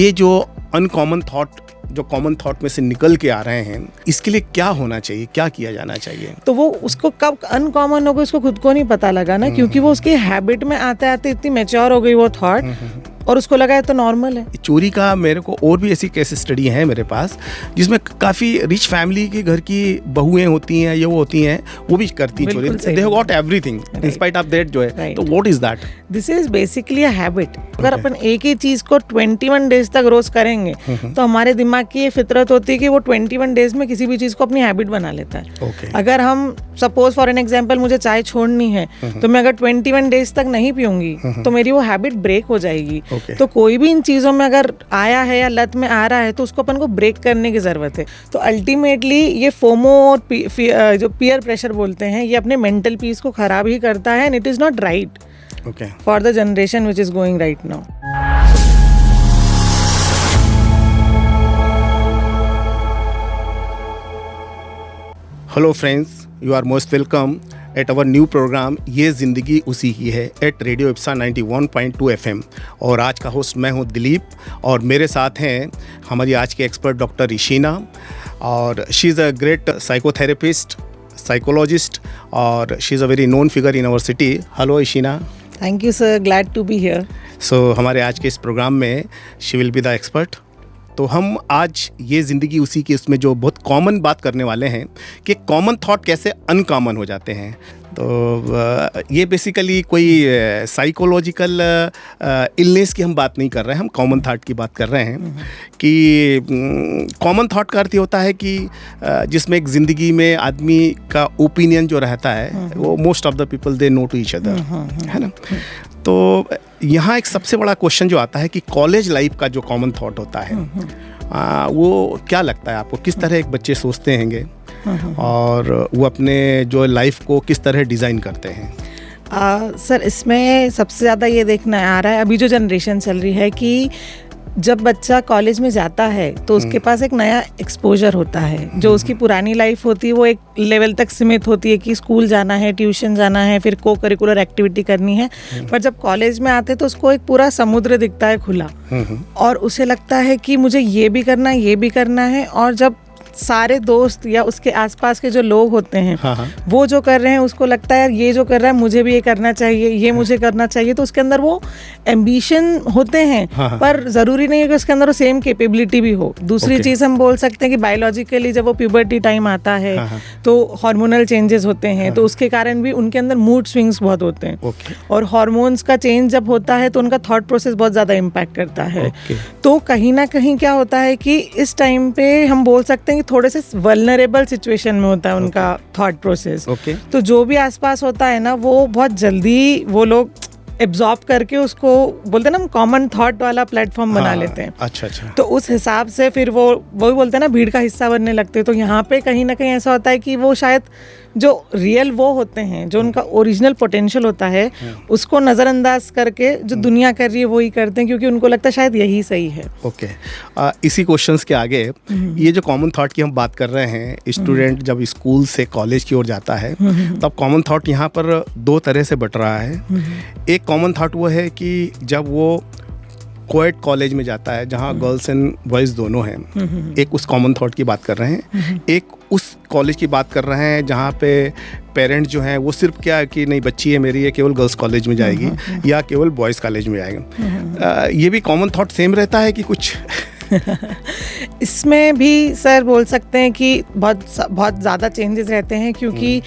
ये जो uncommon thought, जो कॉमन थॉट में से निकल के आ रहे हैं, इसके लिए क्या होना चाहिए, क्या किया जाना चाहिए? तो वो उसको कब अनकॉमन हो गई उसको खुद को नहीं पता लगा ना, क्योंकि वो उसकी हैबिट में आते आते इतनी मैच्योर हो गई वो थॉट, और उसको लगा है तो नॉर्मल है। चोरी का मेरे को और भी ऐसी केस स्टडी है मेरे पास, जिसमें काफ़ी रिच फैमिली के घर की बहुएं होती हैं, ये वो होती हैं, वो भी करती हैं चोरी। They have got everything in spite of that जो है। तो what is that? This is basically a habit. अगर अपन एक ही चीज को 21 डेज तक रोज करेंगे तो हमारे दिमाग की ये फितरत होती है कि वो 21 डेज में किसी भी चीज को अपनी हैबिट बना लेता है। अगर हम सपोज फॉर एन एग्जांपल मुझे चाय छोड़नी है, तो मैं अगर 21 डेज तक नहीं पीऊंगी तो मेरी वो हैबिट ब्रेक हो जाएगी। तो कोई भी इन चीज़ों में अगर आया है या लत में आ रहा है तो उसको अपन को ब्रेक करने की ज़रूरत है। तो अल्टीमेटली ये फोमो और जो पीयर प्रेशर बोलते हैं, ये अपने मेंटल पीस को ख़राब ही करता है, and it is not right for the generation which is going right now. Hello friends, you are most welcome at our new program ये ज़िंदगी उसी की है एट रेडियो इप्सा 91.2 FM। और आज का होस्ट मैं हूं दिलीप, और मेरे साथ हैं हमारी आज के एक्सपर्ट डॉक्टर इशीना, और she is a great psychotherapist, psychologist, और she is a very known figure in our city. Hello Ishina. Thank you sir, glad to be here. So हमारे आज के इस प्रोग्राम में she will be the expert. तो हम आज ये ज़िंदगी उसी की उसमें जो बहुत कॉमन बात करने वाले हैं कि कॉमन थॉट कैसे अनकॉमन हो जाते हैं। तो ये बेसिकली कोई साइकोलॉजिकल इलनेस की हम बात नहीं कर रहे हैं, हम कॉमन थॉट की बात कर रहे हैं कि कॉमन थॉट का अर्थ ये होता है कि जिसमें एक ज़िंदगी में आदमी का ओपिनियन जो रहता है वो most of the people they know to each other, है ना। तो यहाँ एक सबसे बड़ा क्वेश्चन जो आता है कि कॉलेज लाइफ का जो कॉमन थॉट होता है वो क्या लगता है आपको, किस तरह एक बच्चे सोचते हैंगे और वो अपने जो लाइफ को किस तरह डिज़ाइन करते हैं? सर इसमें सबसे ज़्यादा ये देखना आ रहा है अभी जो जनरेशन चल रही है कि जब बच्चा कॉलेज में जाता है तो उसके पास एक नया एक्सपोजर होता है। जो उसकी पुरानी लाइफ होती है वो एक लेवल तक सीमित होती है कि स्कूल जाना है, ट्यूशन जाना है, फिर को करिकुलर एक्टिविटी करनी है। पर जब कॉलेज में आते तो उसको एक पूरा समुद्र दिखता है खुला, और उसे लगता है कि मुझे ये भी करना है, ये भी करना है। और जब सारे दोस्त या उसके आसपास के जो लोग होते हैं वो जो कर रहे हैं उसको लगता है यार ये जो कर रहा है मुझे भी ये करना चाहिए, ये मुझे करना चाहिए। तो उसके अंदर वो एम्बिशन होते हैं, पर ज़रूरी नहीं है कि उसके अंदर वो सेम कैपेबिलिटी भी हो। दूसरी चीज़ हम बोल सकते हैं कि बायोलॉजिकली जब वो प्यूबर्टी टाइम आता है तो हार्मोनल चेंजेस होते हैं, तो उसके कारण भी उनके अंदर मूड स्विंग्स बहुत होते हैं। और हार्मोन्स का चेंज जब होता है तो उनका थॉट प्रोसेस बहुत ज़्यादा इम्पैक्ट करता है। तो कहीं ना कहीं क्या होता है कि इस टाइम पे हम बोल सकते हैं थोड़े से वल्नरेबल सिचुएशन में होता है उनका थॉट प्रोसेस। तो जो भी आसपास होता है ना वो बहुत जल्दी वो लोग एब्जॉर्ब करके उसको बोलते हैं ना हम कॉमन थॉट वाला प्लेटफॉर्म बना लेते हैं। अच्छा। तो उस हिसाब से फिर वो बोलते हैं ना भीड़ का हिस्सा बनने लगते हैं। तो यहाँ पे कहीं ना कहीं ऐसा होता है कि वो शायद जो रियल वो होते हैं, जो उनका ओरिजिनल पोटेंशियल होता है, उसको नज़रअंदाज करके जो दुनिया कर रही है वही करते हैं, क्योंकि उनको लगता है शायद यही सही है। इसी क्वेश्चंस के आगे ये जो कॉमन थॉट की हम बात कर रहे हैं, स्टूडेंट जब स्कूल से कॉलेज की ओर जाता है तब कॉमन थॉट यहाँ पर दो तरह से बट रहा है। एक कॉमन थॉट वो है कि जब वो कोएड कॉलेज में जाता है जहाँ गर्ल्स एंड बॉयज़ दोनों हैं, एक उस कॉमन थॉट की बात कर रहे हैं। एक उस कॉलेज की बात कर रहे हैं जहाँ पे पेरेंट्स जो हैं वो सिर्फ क्या कि नहीं बच्ची है मेरी ये केवल गर्ल्स कॉलेज में जाएगी या केवल बॉयज़ कॉलेज में जाएगा। ये भी कॉमन थॉट सेम रहता है कि कुछ इसमें भी सर बोल सकते हैं कि बहुत ज़्यादा चेंजेस रहते हैं, क्योंकि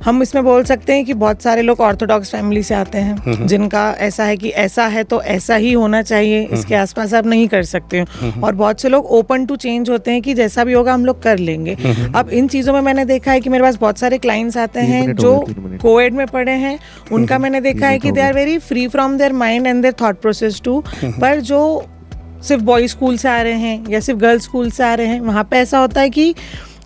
हम इसमें बोल सकते हैं कि बहुत सारे लोग ऑर्थोडॉक्स फैमिली से आते हैं जिनका ऐसा है कि ऐसा है तो ऐसा ही होना चाहिए, इसके आसपास आप नहीं कर सकते हो। और बहुत से लोग ओपन टू चेंज होते हैं कि जैसा भी होगा हम लोग कर लेंगे। अब इन चीज़ों में मैंने देखा है कि मेरे पास बहुत सारे क्लाइंट्स आते हैं जो कोएड में पढ़े हैं, उनका मैंने देखा है कि they are very free from their mind and their thought process too. पर जो सिर्फ बॉयज स्कूल से आ रहे हैं या सिर्फ गर्ल्स स्कूल से आ रहे हैं, वहाँ पे ऐसा होता है कि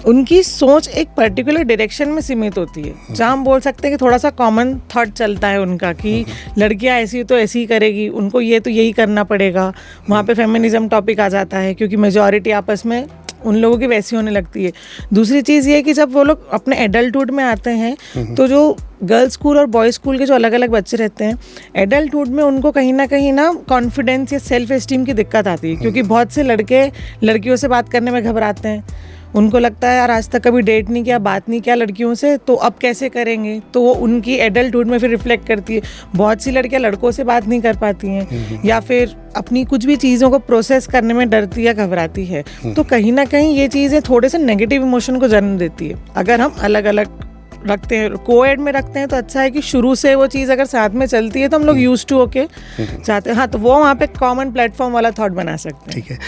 उनकी सोच एक पर्टिकुलर डायरेक्शन में सीमित होती है, जहाँ हम बोल सकते हैं कि थोड़ा सा कॉमन थॉट चलता है उनका कि लड़कियाँ ऐसी तो ऐसी ही करेगी, उनको ये तो यही करना पड़ेगा। वहाँ पे फेमिनिज्म टॉपिक आ जाता है क्योंकि मेजॉरिटी आपस में उन लोगों की वैसी होने लगती है। दूसरी चीज़ ये कि जब वो लोग अपने एडल्टहुड में आते हैं तो जो गर्ल्स स्कूल और बॉयज़ स्कूल के जो अलग अलग बच्चे रहते हैं, एडल्टहुड में उनको कहीं ना कॉन्फिडेंस या सेल्फ एस्टीम की दिक्कत आती है, क्योंकि बहुत से लड़के लड़कियों से बात करने में घबराते हैं। उनको लगता है यार आज तक कभी डेट नहीं किया, बात नहीं किया लड़कियों से, तो अब कैसे करेंगे, तो वो उनकी एडल्टहुड में फिर रिफ्लेक्ट करती है। बहुत सी लड़कियां लड़कों से बात नहीं कर पाती हैं, या फिर अपनी कुछ भी चीज़ों को प्रोसेस करने में डरती या घबराती है। तो कहीं ना कहीं ये चीज़ें थोड़े से नेगेटिव इमोशन को जन्म देती है। अगर हम अलग अलग रखते हैं, कोएड में रखते हैं, तो अच्छा है कि शुरू से वो चीज़ अगर साथ में चलती है तो हम लोग यूज टू होके चाहते हैं। हाँ, तो वो वहाँ पे कॉमन प्लेटफॉर्म वाला थॉट बना सकते हैं। ठीक है।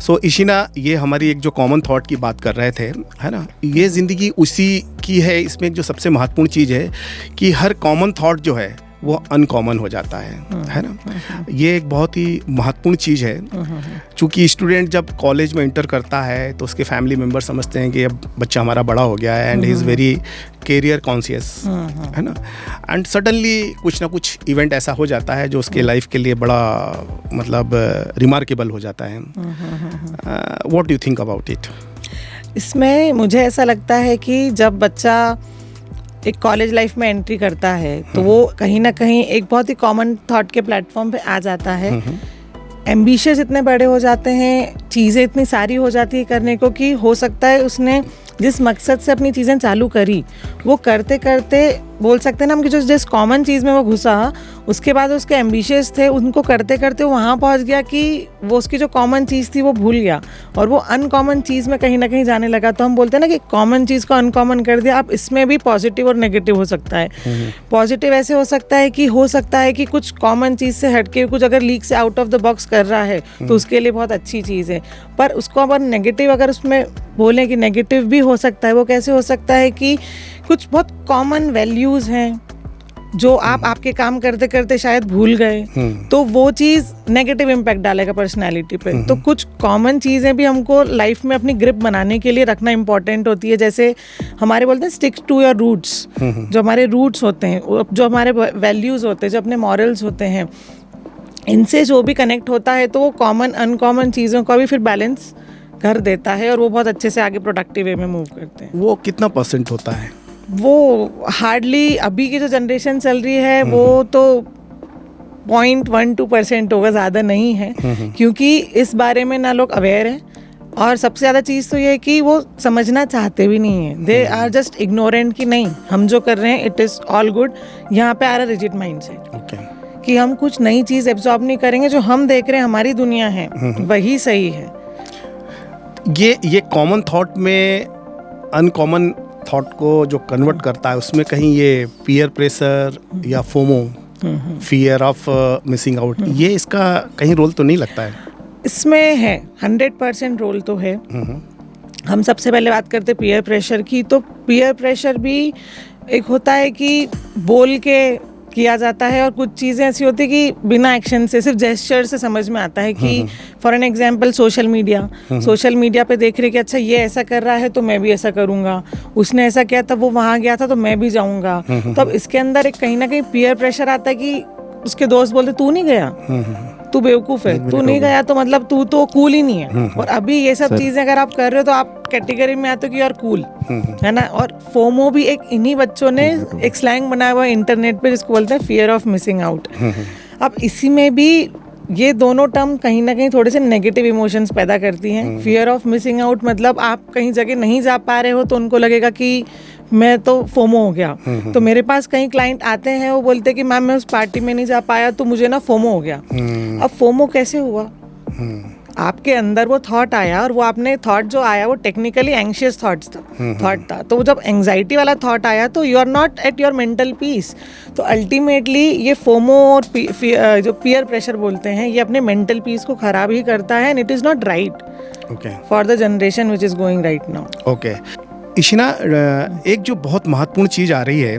सो इशिना, ये हमारी एक जो कॉमन थॉट की बात कर रहे थे, है ना, ये ज़िंदगी उसी की है। इसमें जो सबसे महत्वपूर्ण चीज़ है कि हर कॉमन थॉट जो है वो अनकॉमन हो जाता है ना। ये एक बहुत ही महत्वपूर्ण चीज़ है। चूँकि स्टूडेंट जब कॉलेज में इंटर करता है तो उसके फैमिली मेम्बर समझते हैं कि अब बच्चा हमारा बड़ा हो गया है and he is very career conscious, है ना। एंड सडनली कुछ ना कुछ इवेंट ऐसा हो जाता है जो उसके लाइफ के लिए बड़ा मतलब रिमार्केबल हो जाता है। What do you think about it? इसमें मुझे ऐसा लगता है कि जब बच्चा एक कॉलेज लाइफ में एंट्री करता है तो वो कहीं ना कहीं एक बहुत ही कॉमन थॉट के प्लेटफॉर्म पे आ जाता है। एम्बिशियस इतने बड़े हो जाते हैं, चीज़ें इतनी सारी हो जाती है करने को, कि हो सकता है उसने जिस मकसद से अपनी चीज़ें चालू करी वो करते करते बोल सकते हैं ना हम कि जो जिस कॉमन चीज़ में वो घुसा, उसके बाद उसके एम्बिशियस थे, उनको करते करते वो वहाँ पहुँच गया कि वो उसकी जो कॉमन चीज़ थी वो भूल गया और वो अनकॉमन चीज़ में कहीं ना कहीं जाने लगा। तो हम बोलते हैं ना कि कॉमन चीज़ को अनकॉमन कर दिया। अब इसमें भी पॉजिटिव और नेगेटिव हो सकता है। पॉजिटिव ऐसे हो सकता है कि कुछ कॉमन चीज़ से हटके कुछ अगर लीक से आउट ऑफ द बॉक्स कर रहा है तो उसके लिए बहुत अच्छी चीज़ है। पर उसको अगर नेगेटिव अगर उसमें बोलें कि नेगेटिव भी हो सकता है, वो कैसे हो सकता है कि कुछ बहुत कॉमन वैल्यूज़ हैं जो आप आपके काम करते करते शायद भूल गए, तो वो चीज़ नेगेटिव इम्पैक्ट डालेगा पर्सनालिटी पे। तो कुछ कॉमन चीज़ें भी हमको लाइफ में अपनी ग्रिप बनाने के लिए रखना इम्पॉर्टेंट होती है। जैसे हमारे बोलते हैं स्टिक टू योर रूट्स, जो हमारे रूट्स होते हैं, जो हमारे वैल्यूज़ होते हैं, जो अपने मॉरल्स होते हैं, इनसे जो भी कनेक्ट होता है तो वो कॉमन अनकॉमन चीज़ों का भी फिर बैलेंस कर देता है और वो बहुत अच्छे से आगे प्रोडक्टिव वे में मूव करते हैं। वो कितना परसेंट होता है? वो हार्डली अभी की जो जनरेशन चल रही है वो तो 0.12% होगा, ज़्यादा नहीं है, क्योंकि इस बारे में ना लोग अवेयर हैं और सबसे ज़्यादा चीज़ तो ये है कि वो समझना चाहते भी नहीं है। दे आर जस्ट इग्नोरेंट कि नहीं हम जो कर रहे हैं इट इज़ ऑल गुड। यहाँ पे आ रहा रिजिड माइंड से कि हम कुछ नई चीज़ एब्जॉर्ब नहीं करेंगे, जो हम देख रहे हैं हमारी दुनिया है वही सही है। ये कॉमन थॉट में अनकॉमन थॉट को जो कन्वर्ट करता है उसमें कहीं ये पीयर प्रेशर या FOMO, fear of missing out, ये इसका कहीं रोल तो नहीं लगता है? इसमें है 100% रोल तो है। हम सबसे पहले बात करते पीयर प्रेशर की, तो पीयर प्रेशर भी एक होता है कि बोल के किया जाता है और कुछ चीज़ें ऐसी होती है कि बिना एक्शन से सिर्फ जेस्चर से समझ में आता है कि for an example social media पे देख रहे कि अच्छा ये ऐसा कर रहा है तो मैं भी ऐसा करूँगा, उसने ऐसा किया तब वो वहाँ गया था तो मैं भी जाऊँगा। तो अब इसके अंदर एक कहीं ना कहीं पीयर प्रेशर आता है कि उसके दोस्त बोलते तू नहीं गया, तू बेवकूफ़ है, तू नहीं गया तो मतलब तू तो कूल ही नहीं है। और अभी ये सब चीज़ें अगर आप कर रहे हो तो आप कैटेगरी में आते हो कि यार कूल है ना। और फोमो भी एक इन्हीं बच्चों ने एक स्लैंग बनाया हुआ है इंटरनेट पे जिसको बोलते हैं फियर ऑफ मिसिंग आउट। अब इसी में भी ये दोनों टर्म कहीं ना कहीं थोड़े से नेगेटिव इमोशंस पैदा करती हैं। फियर ऑफ मिसिंग आउट मतलब आप कहीं जगह नहीं जा पा रहे हो तो उनको लगेगा कि मैं तो फोमो हो गया। तो मेरे पास कई क्लाइंट आते हैं, वो बोलते हैं कि मैम मैं उस पार्टी में नहीं जा पाया तो मुझे ना फोमो हो गया। अब फोमो कैसे हुआ? आपके अंदर वो थॉट आया और वो आपने थॉट जो आया वो टेक्निकली एंग्शियस थॉट था। तो जब एंग्जाइटी वाला थॉट आया तो you are not at your mental peace. तो अल्टीमेटली ये फोमो और जो पीयर प्रेशर बोलते हैं ये अपने मेंटल पीस को खराब ही करता है and it is not right for the generation which is going right now. Okay Ishina, एक जो बहुत महत्वपूर्ण चीज़ आ रही है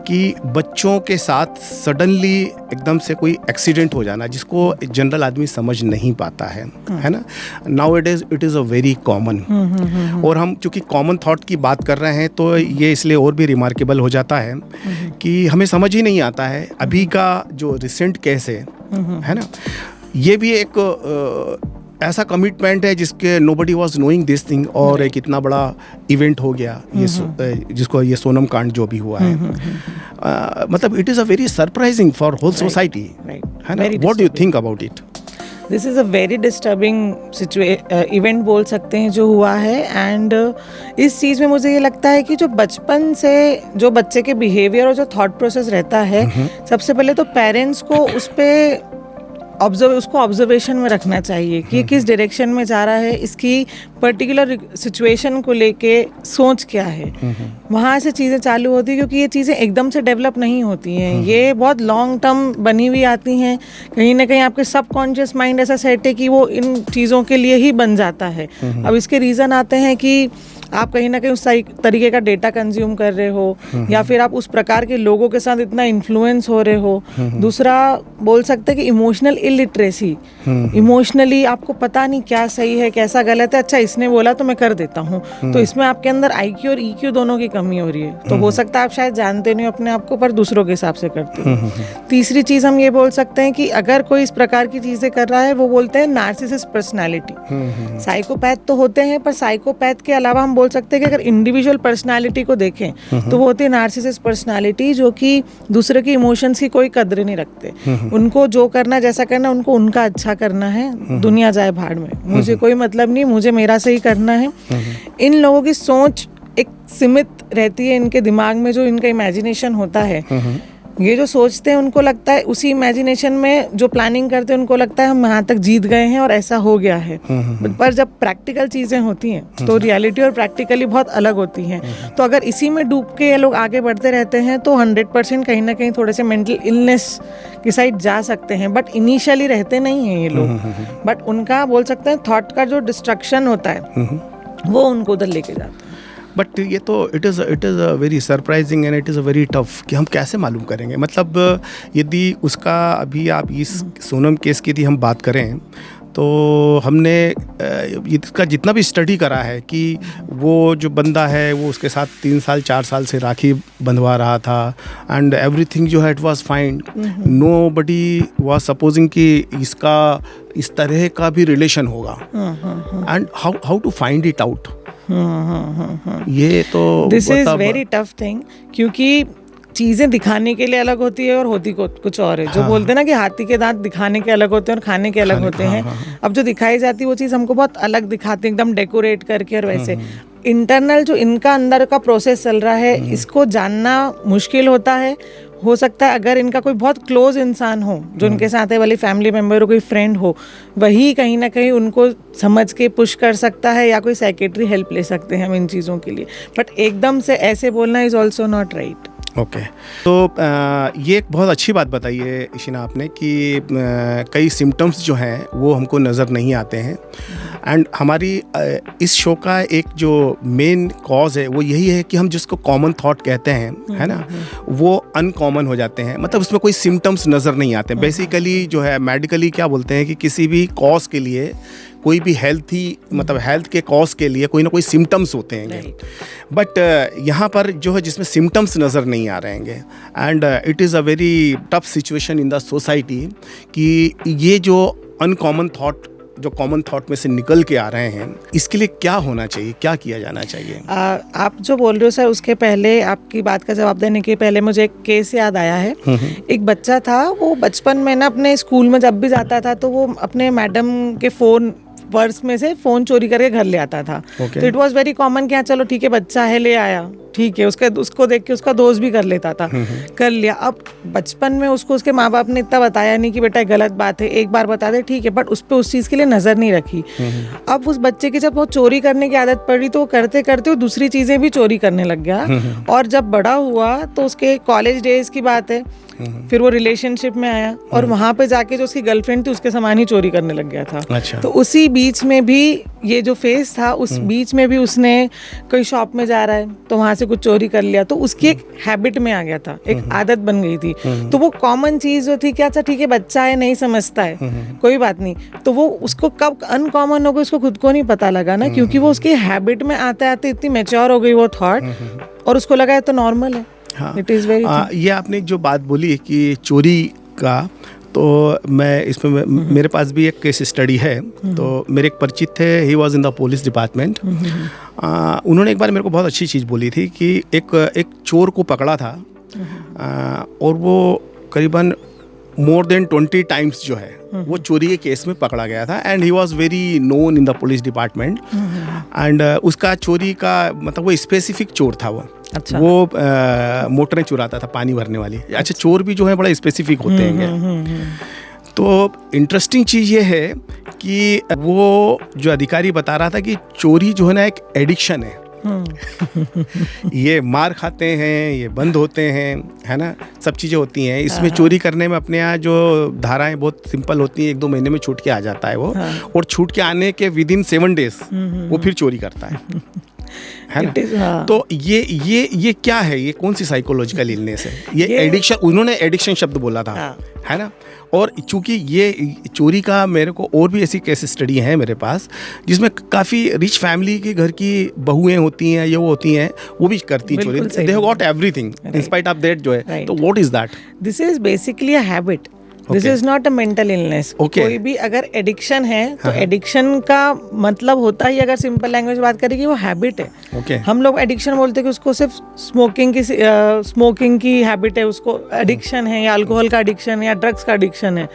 कि बच्चों के साथ सडनली एकदम से कोई एक्सीडेंट हो जाना जिसको जनरल आदमी समझ नहीं पाता है ना। Now it is a very common. और हम चूँकि कॉमन थॉट की बात कर रहे हैं तो ये इसलिए और भी रिमार्केबल हो जाता है कि हमें समझ ही नहीं आता है। अभी का जो रिसेंट केस है ना, ये भी एक ऐसा कमिटमेंट है जिसके nobody was knowing this thing और एक इतना बड़ा इवेंट हो गया ये जिसको ये सोनम कांड जो भी हुआ है। मतलब it is a very surprising for whole society, है ना? What do you think about it? This is a very disturbing event बोल सकते हैं जो हुआ है। एंड इस चीज़ में मुझे ये लगता है कि जो बचपन से जो बच्चे के बिहेवियर और जो थॉट प्रोसेस रहता है, सबसे पहले तो पेरेंट्स को उस पर उसको ऑब्जर्वेशन में रखना चाहिए कि ये किस डायरेक्शन में जा रहा है, इसकी पर्टिकुलर सिचुएशन को लेके सोच क्या है। वहाँ से चीज़ें चालू होती हैं, क्योंकि ये चीज़ें एकदम से डेवलप नहीं होती हैं, ये बहुत लॉन्ग टर्म बनी हुई आती हैं। कहीं ना कहीं आपके सबकॉन्शियस माइंड ऐसा सेट है कि वो इन चीज़ों के लिए ही बन जाता है। अब इसके रीज़न आते हैं कि आप कहीं ना कहीं उस तरीके का डेटा कंज्यूम कर रहे हो, या फिर आप उस प्रकार के लोगों के साथ इतना इन्फ्लुएंस हो रहे हो। दूसरा बोल सकते हैं कि इमोशनल इलिटरेसी, इमोशनली आपको पता नहीं क्या सही है कैसा गलत है, अच्छा इसने बोला तो मैं कर देता हूँ, तो इसमें आपके अंदर IQ और EQ दोनों की कमी हो रही है। तो हो सकता है आप शायद जानते नहीं अपने आप को, पर दूसरों के हिसाब से करते हो। तीसरी चीज़ हम ये बोल सकते हैं कि अगर कोई इस प्रकार की चीज़ें कर रहा है, वो बोलते हैं नार्सिसिस्ट पर्सनैलिटी। साइकोपैथ तो होते हैं, पर साइकोपैथ के अलावा हम बोल सकते हैं कि अगर इंडिविजुअल पर्सनालिटी को देखें तो वो होती है नार्सिसिस्ट पर्सनालिटी, जो कि दूसरे के इमोशंस की कोई कदर नहीं रखते। उनको जो करना जैसा करना, उनको उनका अच्छा करना है, दुनिया जाए भाड़ में, मुझे कोई मतलब नहीं, मुझे मेरा सही करना है। इन लोगों की सोच एक सीमित रहती है, इनके दिमाग में जो इनका इमेजिनेशन होता है, ये जो सोचते हैं उनको लगता है, उसी इमेजिनेशन में जो प्लानिंग करते हैं उनको लगता है हम यहाँ तक जीत गए हैं और ऐसा हो गया है। पर जब प्रैक्टिकल चीज़ें होती हैं तो रियलिटी और प्रैक्टिकली बहुत अलग होती हैं। तो अगर इसी में डूब के ये लोग आगे बढ़ते रहते हैं तो 100% कहीं ना कहीं थोड़े से मेंटल इलनेस की साइड जा सकते हैं। बट इनिशियली रहते नहीं हैं ये लोग, बट उनका बोल सकते हैं थॉट का जो डिस्ट्रक्शन होता है वो उनको उधर लेके जाता है। बट ये तो it is a very surprising and it is a very tough कि हम कैसे मालूम करेंगे। मतलब यदि उसका अभी आप इस सोनम केस की यदि हम बात करें तो हमने इसका जितना भी स्टडी करा है कि वो जो बंदा है वो उसके साथ 3 साल 4 साल से राखी बंधवा रहा था एंड एवरीथिंग जो है it was fine, nobody was supposing कि इसका इस तरह का भी रिलेशन होगा and how to find it out. ये तो this is very tough thing, क्योंकि चीज़ें दिखाने के लिए अलग होती है और होती कुछ और है। जो बोलते हैं ना कि हाथी के दांत दिखाने के अलग होते हैं और खाने के अलग होते हैं। अब जो दिखाई जाती है वो चीज़ हमको बहुत अलग दिखाते हैं, एकदम डेकोरेट करके, और वैसे इंटरनल जो इनका अंदर का प्रोसेस चल रहा है इसको जानना मुश्किल होता है। हो सकता है अगर इनका कोई बहुत क्लोज इंसान हो जो इनके साथ है, वाली फैमिली मेम्बर हो, कोई फ्रेंड हो, वही कहीं ना कहीं उनको समझ के पुश कर सकता है, या कोई साइकेट्री हेल्प ले सकते हैं हम इन चीज़ों के लिए। बट एकदम से ऐसे बोलना is also not right. Okay तो ये एक बहुत अच्छी बात बताई है इशिना आपने कि कई सिम्टम्स जो हैं वो हमको नज़र नहीं आते हैं। एंड हमारी इस शो का एक जो मेन कॉज है वो यही है कि हम जिसको कॉमन थॉट कहते हैं, है ना, वो अनकॉमन हो जाते हैं। मतलब उसमें कोई सिम्टम्स नज़र नहीं आते। बेसिकली जो है मेडिकली क्या बोलते हैं कि किसी भी कॉज के लिए, कोई भी मतलब हेल्थ के कॉज के लिए कोई ना कोई सिम्टम्स होते हैं। बट यहाँ पर जो है जिसमें सिम्टम्स नज़र नहीं आ रहे हैं and it is a very tough situation in the society कि ये जो अनकॉमन थॉट जो कॉमन थॉट में से निकल के आ रहे हैं, इसके लिए क्या होना चाहिए, क्या किया जाना चाहिए? आप जो बोल रहे हो सर, उसके पहले आपकी बात का जवाब देने के पहले मुझे एक केस याद आया है। एक बच्चा था, वो बचपन में ना अपने स्कूल में जब भी जाता था तो वो अपने मैडम के पर्स में से फ़ोन चोरी करके घर ले आता था। तो इट वाज वेरी कॉमन कि हाँ चलो ठीक है, बच्चा है ले आया, ठीक है, उसको देख के उसका दोस्त भी कर लेता था, कर लिया। अब बचपन में उसको उसके माँ बाप ने इतना बताया नहीं कि बेटा गलत बात है, एक बार बता दे ठीक है, बट उस पर उस चीज़ के लिए नज़र नहीं रखी। अब उस बच्चे की जब वो चोरी करने की आदत पड़ी तो वो करते करते वो दूसरी चीज़ें भी चोरी करने लग गया। और जब बड़ा हुआ तो उसके कॉलेज डेज की बात है, फिर वो रिलेशनशिप में आया और वहाँ पे जाके जो उसकी गर्लफ्रेंड थी उसके सामान ही चोरी करने लग गया था। अच्छा। तो उसी बीच में भी ये जो फेस था, उस बीच में भी उसने कोई शॉप में जा रहा है तो वहाँ से कुछ चोरी कर लिया, तो उसकी एक हैबिट में आ गया था, एक आदत बन गई थी। तो वो कॉमन चीज़ जो थी कि अच्छा ठीक है बच्चा है, नहीं समझता है, कोई बात नहीं, तो वो उसको कब अनकॉमन हो गई उसको खुद को नहीं पता लगा ना, क्योंकि वो उसकी हैबिट में आते आते इतनी मैच्योर हो गई वो थॉट, और उसको लगा है तो नॉर्मल है। हाँ, इट इज़ वेरी ये आपने जो बात बोली कि चोरी का, तो मैं इसमें मेरे पास भी एक केस स्टडी है। तो मेरे एक परिचित थे, he was in the police department. उन्होंने एक बार मेरे को बहुत अच्छी चीज़ बोली थी कि एक चोर को पकड़ा था और वो करीबन मोर देन 20 टाइम्स जो है वो चोरी के केस में पकड़ा गया था and he was very known in the police department and उसका चोरी का मतलब वो स्पेसिफिक चोर था वो। अच्छा। वो मोटरें चुराता था पानी भरने वाली। अच्छा, चोर भी जो है बड़ा स्पेसिफिक होते हैं। तो इंटरेस्टिंग चीज़ ये है कि वो जो अधिकारी बता रहा था कि चोरी जो है ना एक एडिक्शन है। ये मार खाते हैं, ये बंद होते हैं, है ना, सब चीज़ें होती हैं इसमें। चोरी करने में अपने यहाँ जो धाराएं बहुत सिंपल होती हैं, 1-2 महीने में छूट के आ जाता है वो। और छूट के आने के विदिन 7 डेज वो फिर चोरी करता है ना। तो ये क्या है, ये कौन सी साइकोलॉजिकल इलनेस है? ये एडिक्शन, उन्होंने एडिक्शन शब्द बोला था, है ना। और चूंकि ये चोरी का मेरे को और भी ऐसी केस स्टडी है मेरे पास जिसमें काफ़ी रिच फैमिली के घर की बहुएं होती हैं, ये वो होती हैं, वो भी करती चोरी। They have got everything in spite of that जो है। तो what is that? This is basically a habit, this is not a mental illness. कोई भी अगर एडिक्शन है तो एडिक्शन का मतलब होता ही, अगर सिंपल लैंग्वेज बात करें, कि वो हैबिट है। हम लोग एडिक्शन बोलते हैं कि उसको सिर्फ स्मोकिंग की हैबिट है, उसको एडिक्शन है, या अल्कोहल का एडिक्शन है, या ड्रग्स का एडिक्शन है।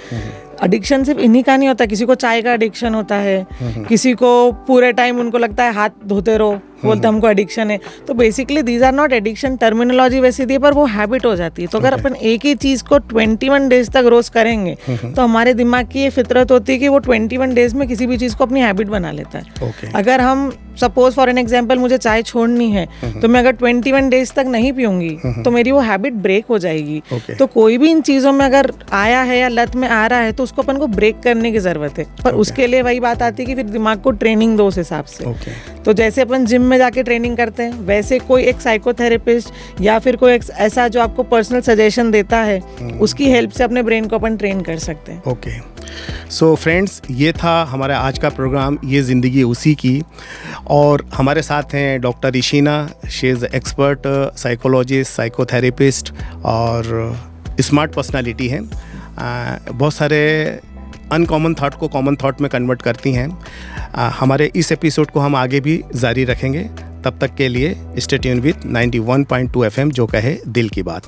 एडिक्शन सिर्फ इन्हीं का नहीं होता, किसी को चाय का एडिक्शन होता है, किसी को पूरे टाइम उनको लगता है हाथ धोते रहो, बोलते हमको एडिक्शन है। तो basically these are not addiction, terminology वैसी दी है, पर वो हैबिट हो जाती है। तो अगर अपन एक ही चीज़ को 21 डेज तक रोज करेंगे तो हमारे दिमाग की ये फितरत होती है कि वो 21 डेज में किसी भी चीज़ को अपनी हैबिट बना लेता है। अगर हम सपोज फॉर एन एग्जाम्पल मुझे चाय छोड़नी है तो मैं अगर 21 डेज तक नहीं पीऊंगी तो मेरी वो हैबिट ब्रेक हो जाएगी। तो कोई भी इन चीज़ों में अगर आया है या लत में आ रहा है तो उसको अपन को ब्रेक करने की ज़रूरत है। पर उसके लिए वही बात आती है कि फिर दिमाग को ट्रेनिंग दो उस हिसाब से। तो जैसे अपन जिम में जाके ट्रेनिंग करते हैं, वैसे कोई एक साइकोथेरेपिस्ट या फिर कोई ऐसा जो आपको पर्सनल सजेशन देता है, उसकी हेल्प से अपने ब्रेन को अपन ट्रेन कर सकते हैं। ओके, सो फ्रेंड्स, ये था हमारा आज का प्रोग्राम, ये ज़िंदगी उसी की। और हमारे साथ हैं doctor Ishina, she is expert psychologist, psychotherapist और स्मार्ट पर्सनालिटी हैं। बहुत सारे अनकॉमन थॉट को कॉमन थॉट में कन्वर्ट करती हैं। हमारे इस एपिसोड को हम आगे भी जारी रखेंगे। तब तक के लिए स्टे ट्यून विद 91.2 FM, जो कहे दिल की बात।